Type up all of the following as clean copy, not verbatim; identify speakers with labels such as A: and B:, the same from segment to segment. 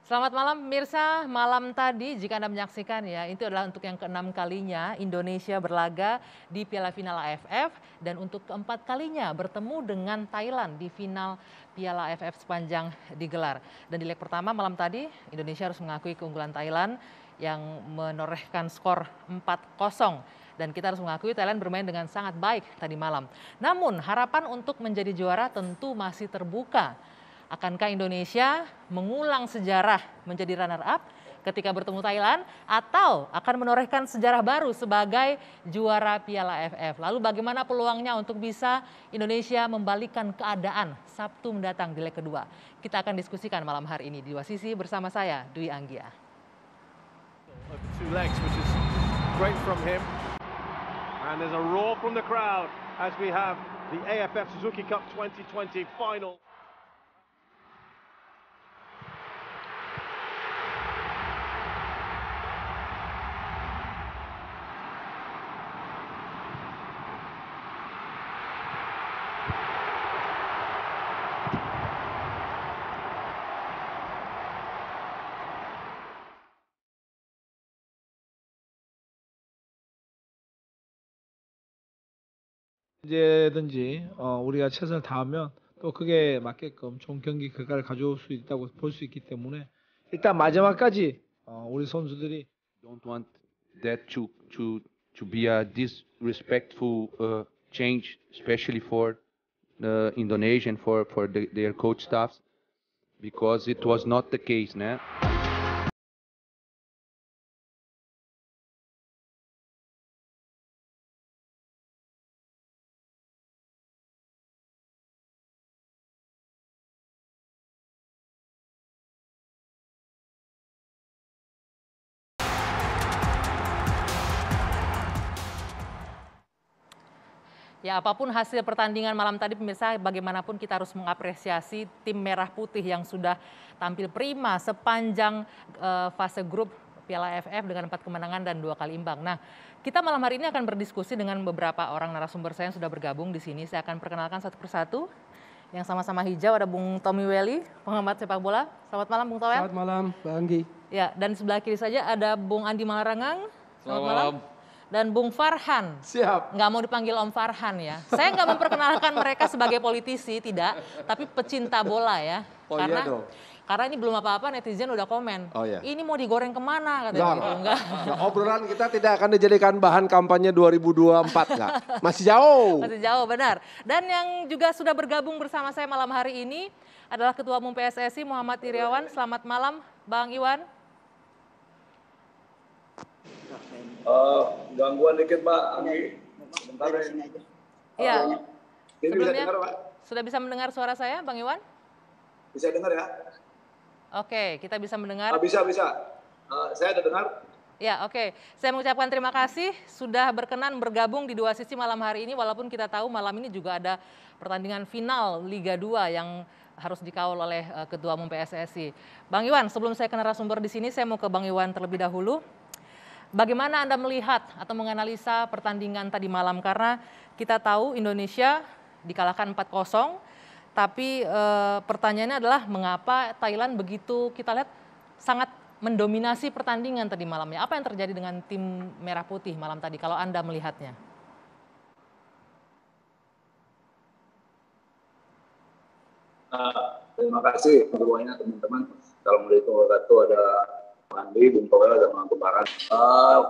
A: Selamat malam pemirsa, malam tadi jika Anda menyaksikan ya, itu adalah untuk yang keenam kalinya Indonesia berlaga di Piala Final AFF dan untuk keempat kalinya bertemu dengan Thailand di final Piala AFF sepanjang digelar. Dan di leg pertama malam tadi Indonesia harus mengakui keunggulan Thailand yang menorehkan skor 4-0. Dan kita harus mengakui Thailand bermain dengan sangat baik tadi malam. Namun harapan untuk menjadi juara tentu masih terbuka. Akankah Indonesia mengulang sejarah menjadi runner-up ketika bertemu Thailand atau akan menorehkan sejarah baru sebagai juara Piala AFF? Lalu bagaimana peluangnya untuk bisa Indonesia membalikkan keadaan Sabtu mendatang di leg kedua? Kita akan diskusikan malam hari ini di Dua Sisi bersama saya, Dwi Anggia.
B: Two legs, which is great from him. And there's a roar from the crowd as we have the AFF Suzuki Cup 2020 final.
C: 언제든지 우리가 최선을 다하면 또 그게 맞게끔 좋은 경기 결과를 가져올 수 있다고 볼 수 있기 때문에 일단 마지막까지 우리 선수들이
D: don't want that to be a disrespectful change, especially for the Indonesian, for their coach staffs, because it was not the case, né?
A: Ya, apapun hasil pertandingan malam tadi pemirsa, bagaimanapun kita harus mengapresiasi tim Merah Putih yang sudah tampil prima sepanjang fase grup Piala AFF dengan 4 kemenangan dan 2 kali imbang. Nah, kita malam hari ini akan berdiskusi dengan beberapa orang narasumber saya yang sudah bergabung di sini. Saya akan perkenalkan satu persatu. Yang sama-sama hijau ada Bung Tommy Welly, pengamat sepak bola. Selamat malam Bung Towel.
E: Selamat malam, Bang Anggi.
A: Ya, dan sebelah kiri saja ada Bung Andi Malarangang. Selamat malam. Dan Bung Farhan.
E: Siap.
A: Nggak mau dipanggil Om Farhan ya. Saya nggak memperkenalkan mereka sebagai politisi, tidak. Tapi pecinta bola ya.
E: Oh
A: karena,
E: iya dong.
A: Karena ini belum apa-apa netizen udah komen.
E: Oh iya.
A: Ini mau digoreng kemana katanya gitu. Enggak.
E: Obrolan kita tidak akan dijadikan bahan kampanye 2024 nggak? Masih jauh.
A: Masih jauh, benar. Dan yang juga sudah bergabung bersama saya malam hari ini adalah Ketua Umum PSSI Muhammad Iriawan. Selamat malam Bang Iwan.
F: Gangguan dikit Pak Anggi. Sebentar ya.
A: Iya.
F: Ini bisa
A: Sebelumnya
F: dengar Pak?
A: sudah bisa mendengar suara saya Bang Iwan?
F: Bisa dengar ya?
A: Oke, kita bisa mendengar.
F: Bisa. Saya ada dengar.
A: Ya, oke. Saya mengucapkan terima kasih sudah berkenan bergabung di Dua Sisi malam hari ini, walaupun kita tahu malam ini juga ada pertandingan final Liga 2 yang harus dikawal oleh Ketua Umum PSSI. Bang Iwan, sebelum saya ke narasumber di sini, saya mau ke Bang Iwan terlebih dahulu. Bagaimana Anda melihat atau menganalisa pertandingan tadi malam? Karena kita tahu Indonesia dikalahkan 4-0, tapi pertanyaannya adalah mengapa Thailand begitu kita lihat sangat mendominasi pertandingan tadi malamnya. Apa yang terjadi dengan tim Merah Putih malam tadi kalau Anda melihatnya?
F: Terima kasih semuanya teman-teman. Assalamualaikum warahmatullahi wabarakatuh. Ada Andi, Bung Towel, dan Bung Barat.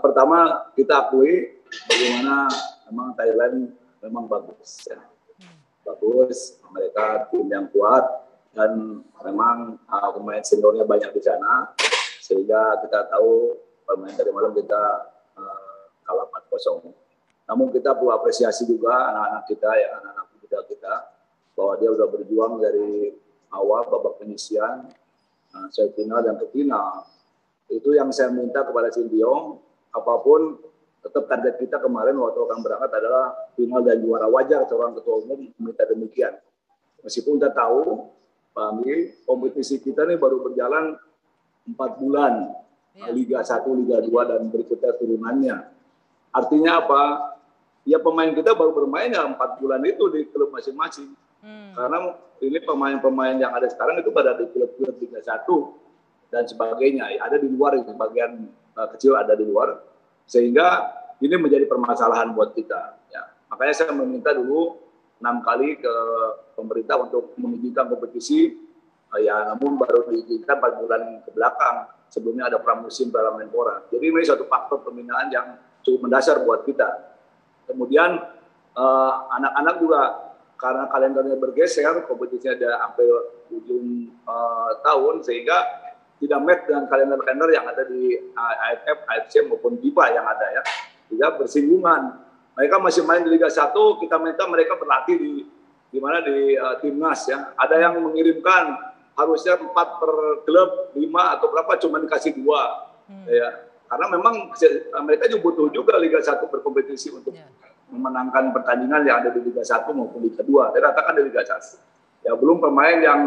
F: Pertama kita akui bagaimana memang Thailand memang bagus ya. Bagus, mereka tim yang kuat dan memang pemain seniornya banyak di sana sehingga kita tahu permainan dari malam kita kalah 4-0. Namun kita perlu apresiasi juga anak-anak kita ya, anak-anak muda kita bahwa dia sudah berjuang dari awal babak penyisian, semifinal dan ke final. Itu yang saya minta kepada Sintayong, apapun tetap target kita kemarin waktu akan berangkat adalah final dan juara. Wajar seorang ketua umum meminta demikian. Meskipun kita tahu, Pak Ami, kompetisi kita ini baru berjalan 4 bulan, Liga 1, Liga 2 dan berikutnya turunannya. Artinya apa? Ya pemain kita baru bermain ya 4 bulan itu di klub masing-masing. Karena ini pemain-pemain yang ada sekarang itu pada di klub-klub Liga 1. dan sebagainya. Ada di luar, sebagian kecil ada di luar, sehingga ini menjadi permasalahan buat kita. Ya. Makanya saya meminta dulu 6 kali ke pemerintah untuk mengizinkan kompetisi, ya namun baru diizinkan 4 bulan ke belakang, sebelumnya ada pramusim Piala Menpora. Jadi ini satu faktor pembinaan yang cukup mendasar buat kita. Kemudian anak-anak juga karena kalendernya bergeser, kompetisinya ada sampai ujung tahun, sehingga tidak match dengan kalender-kalender yang ada di AFF, AFC maupun FIBA yang ada ya. Tidak bersinggungan. Mereka masih main di Liga 1, kita minta mereka berlatih di mana di timnas ya. Ada yang mengirimkan harusnya 4 per klub, 5 atau berapa cuma dikasih 2. Ya. Karena memang mereka juga butuh juga Liga 1 berkompetisi untuk memenangkan pertandingan yang ada di Liga 1 maupun Liga 2. Saya katakan di Liga 1. Ya belum pemain yang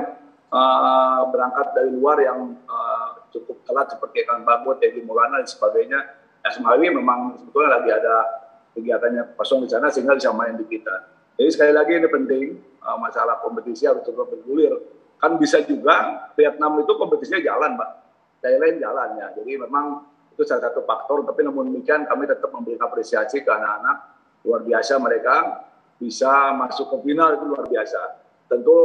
F: berangkat dari luar yang cukup telat seperti Kang Babot, Egi Maulana dan sebagainya. Asmawi memang sebetulnya lagi ada kegiatannya kosong di sana sehingga bisa main di kita. Jadi sekali lagi ini penting, masalah kompetisi harus terus bergulir. Kan bisa juga Vietnam itu kompetisinya jalan, Pak. Thailand jalan ya. Jadi memang itu salah satu faktor, tapi namun demikian kami tetap memberikan apresiasi ke anak-anak. Luar biasa mereka bisa masuk ke final, itu luar biasa. Tentu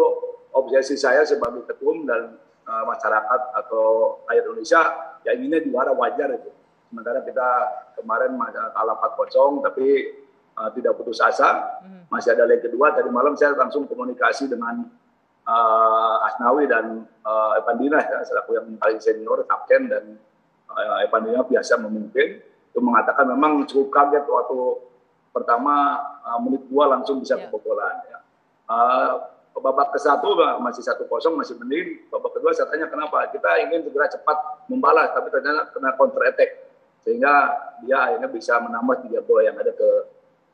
F: obsesi saya sebagai ketum dan masyarakat atau rakyat Indonesia ya inginnya juara, wajar itu. Sementara kita kemarin kalah 4-0 tapi tidak putus asa, masih ada leg kedua. Tadi malam saya langsung komunikasi dengan Asnawi dan Evan Dinas ya, selaku yang paling senior, kapten, dan Evan Dinas biasa memimpin. Itu mengatakan memang cukup kaget waktu pertama menit 2 langsung bisa kebobolan ya. Babak ke-1 masih 1-0, masih mending. Babak kedua saya tanya kenapa, kita ingin segera cepat membalas tapi ternyata kena counter attack sehingga dia akhirnya bisa menambah 3 gol yang ada ke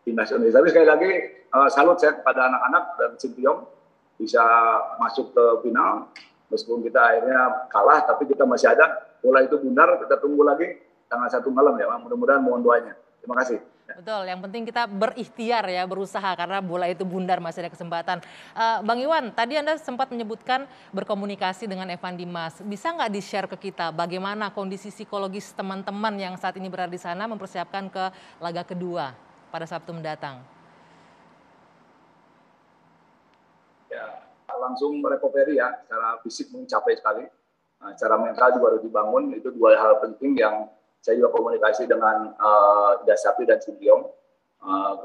F: timnas Indonesia. Tapi sekali lagi salut saya kepada anak-anak dan Sinteyong bisa masuk ke final meskipun kita akhirnya kalah, tapi kita masih ada. Bola itu bundar, kita tunggu lagi tanggal 1 malam ya, mudah-mudahan mohon doanya. Terima kasih.
A: Betul, yang penting kita berikhtiar ya, berusaha karena bola itu bundar, masih ada kesempatan. Bang Iwan, tadi Anda sempat menyebutkan berkomunikasi dengan Evan Dimas. Bisa nggak di-share ke kita bagaimana kondisi psikologis teman-teman yang saat ini berada di sana mempersiapkan ke laga kedua pada Sabtu mendatang?
F: Ya, langsung recovery ya, secara fisik mencapai sekali. Secara mental juga harus dibangun, itu 2 hal penting yang saya juga komunikasi dengan Dasapi dan Sinteyong.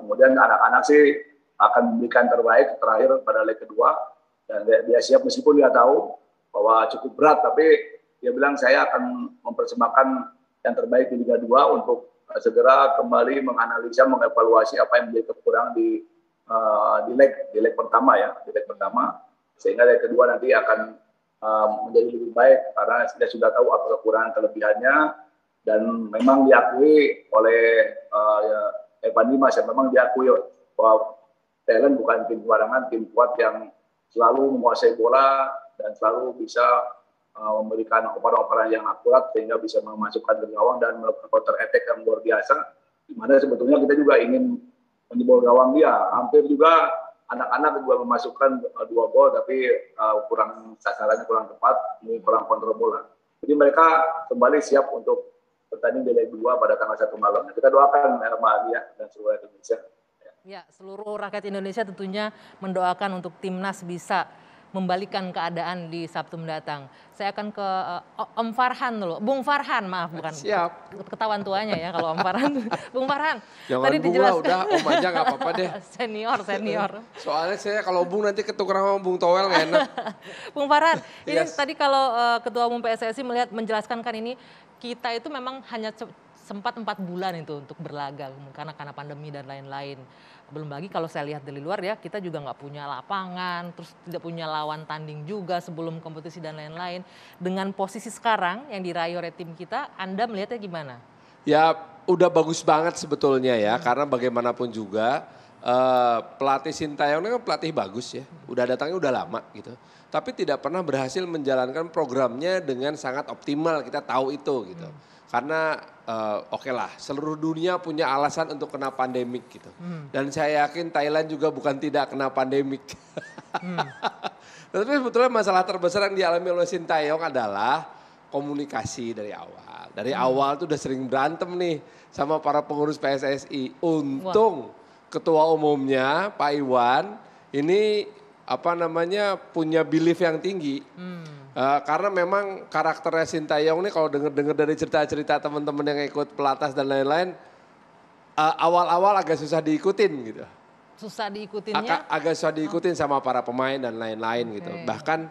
F: Kemudian anak-anak sih akan memberikan terbaik terakhir pada leg kedua. Dan dia siap meskipun dia tahu bahwa cukup berat. Tapi dia bilang saya akan mempersembahkan yang terbaik di Liga 2 untuk segera kembali menganalisa, mengevaluasi apa yang menjadi kekurangan di leg pertama ya. Di leg pertama. Sehingga leg kedua nanti akan menjadi lebih baik karena dia sudah tahu apa kekurangan kelebihannya. Dan memang diakui oleh Evan Dimas ya, memang diakui bahwa Thailand bukan tim sembarangan, tim kuat yang selalu menguasai bola dan selalu bisa memberikan operan-operan yang akurat sehingga bisa memasukkan ke gawang dan melakukan counter attack yang luar biasa. Di mana sebetulnya kita juga ingin menjebol gawang dia. Hampir juga anak-anak juga memasukkan 2 gol tapi kurang sasarannya, kurang tepat, kurang kontrol bola. Jadi mereka kembali siap untuk bertanding di leg 2 pada tanggal 1 malam. Kita doakan Mbak Ali dan seluruh rakyat Indonesia.
A: Ya, seluruh rakyat Indonesia tentunya mendoakan untuk timnas bisa membalikan keadaan di Sabtu mendatang. Saya akan ke Om Farhan dulu. Bung Farhan, maaf bukan.
E: Siap.
A: Ketahuan tuanya ya kalau Om Farhan. Bung Farhan.
E: Jangan
A: tadi
E: Bung
A: dijelaskan.
E: lah, udah Om aja nggak apa-apa deh.
A: Senior.
E: Soalnya saya kalau Bung nanti ketukeran sama Bung Towel nggak enak.
A: Bung Farhan, ini
E: Yes.
A: tadi kalau Ketua Umum PSSI menjelaskan kan ini kita itu memang hanya sempat 4 bulan itu untuk berlaga karena pandemi dan lain-lain. Belum lagi kalau saya lihat dari luar ya, kita juga nggak punya lapangan, terus tidak punya lawan tanding juga sebelum kompetisi dan lain-lain. Dengan posisi sekarang yang diraih oleh tim kita, Anda melihatnya gimana?
E: Ya udah bagus banget sebetulnya ya, karena bagaimanapun juga pelatih Sinteyong ini kan pelatih bagus ya, udah datangnya udah lama gitu. Tapi tidak pernah berhasil menjalankan programnya dengan sangat optimal, kita tahu itu gitu. Karena oke lah, seluruh dunia punya alasan untuk kena pandemik gitu. Dan saya yakin Thailand juga bukan tidak kena pandemik. Tapi sebetulnya masalah terbesar yang dialami oleh Sinteyong adalah komunikasi dari awal. Dari awal tuh udah sering berantem nih sama para pengurus PSSI. Untung ketua umumnya Pak Iwan ini punya belief yang tinggi. Karena memang karakternya Sintayong nih kalau denger dari cerita-cerita teman-teman yang ikut pelatas dan lain-lain, awal-awal agak susah diikutin gitu.
A: Susah diikutinnya?
E: Agak susah diikutin sama para pemain dan lain-lain gitu. Bahkan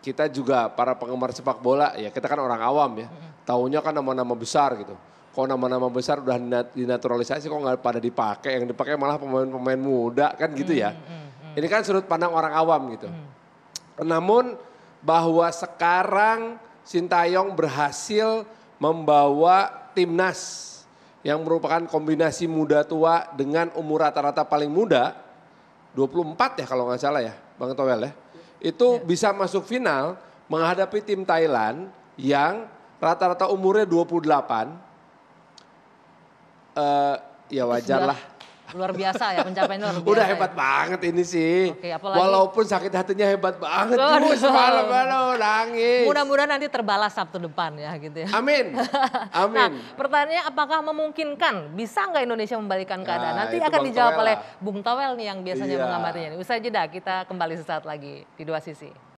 E: kita juga para penggemar sepak bola, ya kita kan orang awam ya, taunya kan nama-nama besar gitu. Kok nama-nama besar udah dinaturalisasi kok nggak pada dipakai, yang dipakai malah pemain-pemain muda kan gitu ya. Ini kan sudut pandang orang awam gitu. Namun bahwa sekarang Sintayong berhasil membawa timnas yang merupakan kombinasi muda tua dengan umur rata-rata paling muda, 24 ya kalau nggak salah ya Bang Towel ya. Itu bisa masuk final menghadapi tim Thailand yang rata-rata umurnya 28. Ya wajar lah.
A: Luar biasa ya pencapaiannya luar biasa.
E: Udah hebat banget ini sih.
A: Oke, apalagi,
E: walaupun sakit hatinya hebat banget. Semalam nangis.
A: Mudah-mudahan nanti terbalas Sabtu depan ya gitu ya.
E: Amin. Amin.
A: Nah, pertanyaannya apakah memungkinkan? Bisa nggak Indonesia membalikan keadaan? Nanti
E: itu
A: akan
E: Bang
A: dijawab
E: Towel
A: oleh
E: lah.
A: Bung Towel nih yang biasanya
E: Iya.
A: mengamatinya. Usai jeda kita kembali sesaat lagi di Dua Sisi.